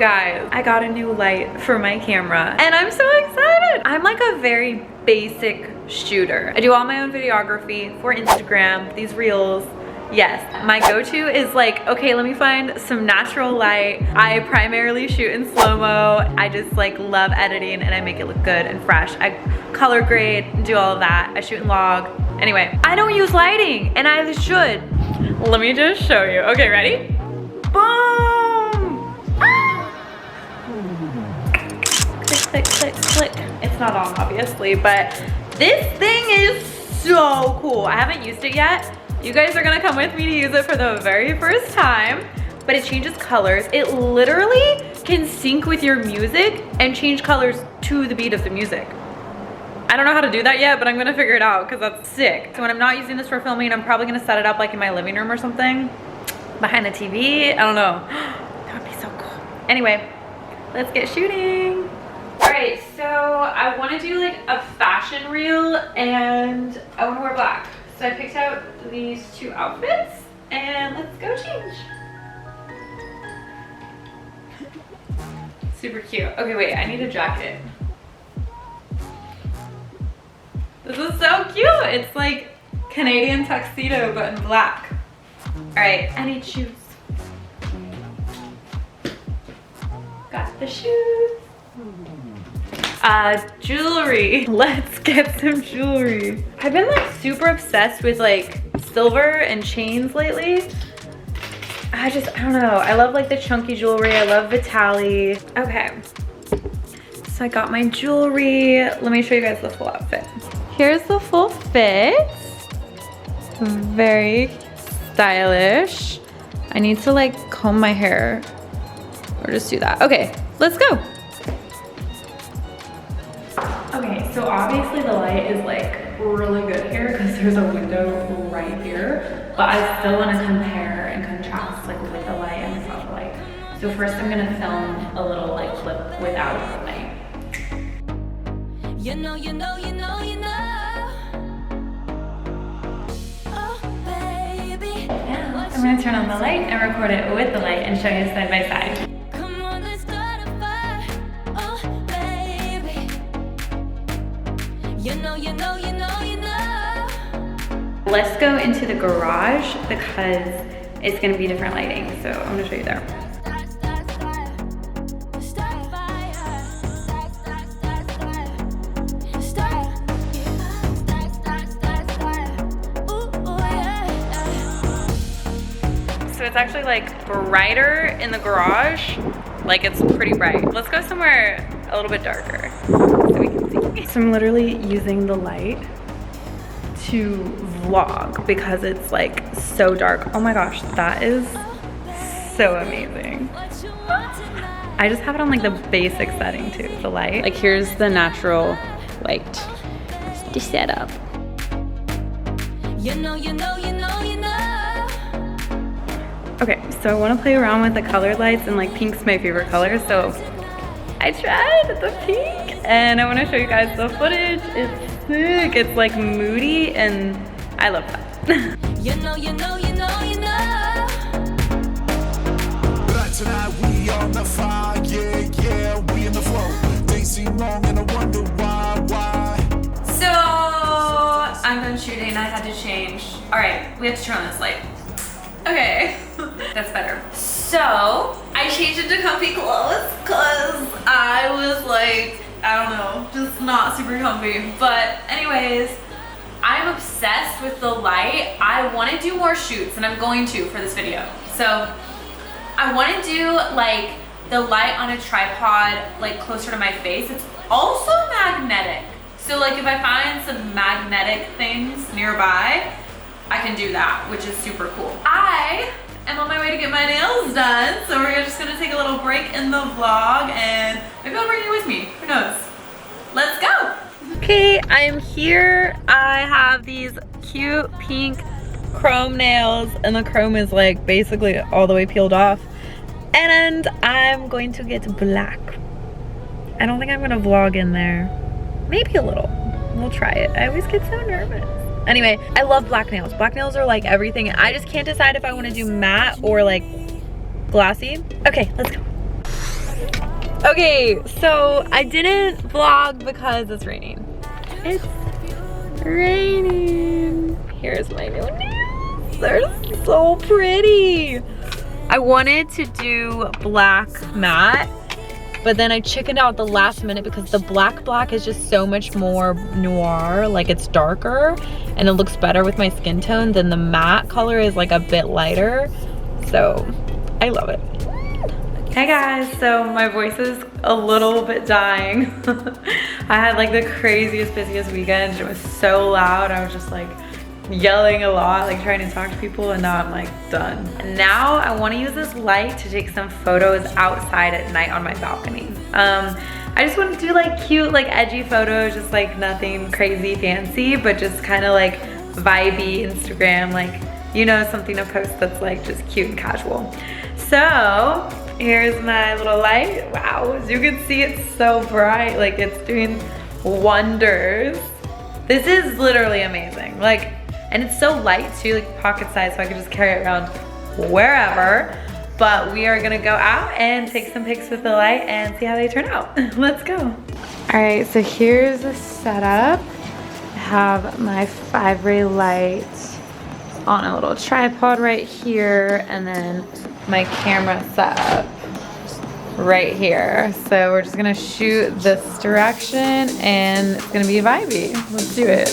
Guys, I got a new light for my camera and I'm so excited. I'm like a very basic shooter. I do all my own videography for Instagram, these reels. Yes, my go-to is like, okay, let me find some natural light. I primarily shoot in slow-mo. I just like love editing and I make it look good and fresh. I color grade and do all of that. I shoot in log. Anyway, I don't use lighting and I should. Let me just show you. Okay, ready? Boom! Click, click, click. It's not on, obviously, but this thing is so cool. I haven't used it yet. You guys are gonna come with me to use it for the very first time, but it changes colors. It literally can sync with your music and change colors to the beat of the music. I don't know how to do that yet, but I'm gonna figure it out because that's sick. So when I'm not using this for filming, I'm probably gonna set it up like in my living room or something, behind the TV. I don't know. That would be so cool. Anyway, let's get shooting. All right, so I want to do like a fashion reel and I want to wear black. So I picked out these two outfits and let's go change. Super cute. Okay, wait, I need a jacket. This is so cute. It's like Canadian tuxedo, but in black. All right, I need shoes. Got the shoes. Jewelry. Let's get some jewelry. I've been like super obsessed with like silver and chains lately. I don't know. I love like the chunky jewelry. I love Vitali. Okay. So I got my jewelry. Let me show you guys the full outfit. Here's the full fit. Very stylish. I need to like comb my hair or just do that. Okay, let's go. Okay, so obviously the light is like really good here because there's a window right here, but I still want to compare and contrast like with the light and without the light. So first I'm gonna film a little like clip without the light. Oh, baby. Now I'm gonna turn on the light and record it with the light and show you side by side. Let's go into the garage because it's gonna be different lighting. So I'm gonna show you there. So it's actually like brighter in the garage. Like it's pretty bright. Let's go somewhere a little bit darker so we can see. So I'm literally using the light to vlog because it's like so dark. Oh my gosh, that is so amazing. I just have it on like the basic setting too, the light. Like here's the natural light to set up. Okay, so I want to play around with the colored lights and like pink's my favorite color, so I tried the pink and I want to show you guys the footage. It's sick. It's like moody and I love that. Tonight we on the fire, yeah, we in the flow. They seem long and I wonder why. So I'm done shooting. I had to change. All right, we have to turn on this light. Okay, that's better. So I changed into comfy clothes because I was like, I don't know, just not super comfy. But anyways, I'm obsessed with the light. I want to do more shoots and I'm going to for this video. So I want to do like the light on a tripod like closer to my face. It's also magnetic. So like if I find some magnetic things nearby, I can do that, which is super cool. I am on my way to get my nails done. So we're just gonna take a little break in the vlog and maybe I'll bring you with me, who knows? Let's go. Okay, I'm here. I have these cute pink chrome nails and the chrome is like basically all the way peeled off. And I'm going to get black. I don't think I'm gonna vlog in there. Maybe a little, we'll try it. I always get so nervous. Anyway, I love black nails. Black nails are like everything. I just can't decide if I want to do matte or like glossy. Okay, let's go. Okay, so I didn't vlog because it's raining. It's raining. Here's my new nails. They're so pretty. I wanted to do black matte, but then I chickened out the last minute because the black is just so much more noir, like it's darker and it looks better with my skin tone than the matte color is like a bit lighter. So I love it. Hey guys, so my voice is a little bit dying. I had like the craziest, busiest weekend. It was so loud. I was just like yelling a lot, like trying to talk to people, and now I'm like done. And now I want to use this light to take some photos outside at night on my balcony. I just want to do like cute, like edgy photos, just like nothing crazy fancy, but just kind of like vibey Instagram, like, you know, something to post that's like just cute and casual. So here's my little light. Wow, as you can see, it's so bright, like it's doing wonders. This is literally amazing. Like, and it's so light too, like pocket size, so I can just carry it around wherever. But we are gonna go out and take some pics with the light and see how they turn out. Let's go. All right, so here's the setup. I have my 5-ray light on a little tripod right here, and then my camera set up right here. So we're just gonna shoot this direction and it's gonna be vibey. Let's do it.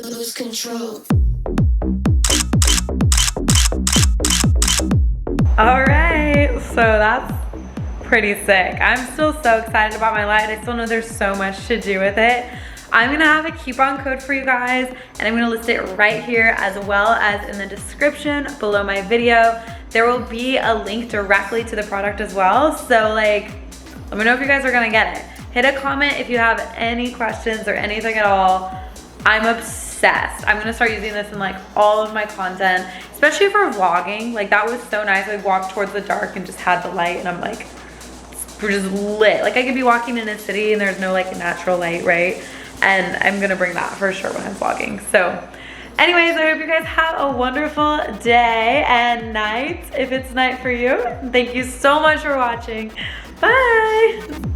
Lose control. All right, so that's pretty sick. I'm still so excited about my light. I still know there's so much to do with it. I'm gonna have a coupon code for you guys, and I'm gonna list it right here as well as in the description below my video. There will be a link directly to the product as well. So like, let me know if you guys are gonna get it. Hit a comment if you have any questions or anything at all. I'm obsessed. I'm gonna start using this in like all of my content, especially for vlogging. Like that was so nice. I walked towards the dark and just had the light, and I'm like, we're just lit. Like I could be walking in a city and there's no like natural light, right? And I'm gonna bring that for sure when I'm vlogging. So anyways, I hope you guys have a wonderful day and night if it's night for you. Thank you so much for watching. Bye.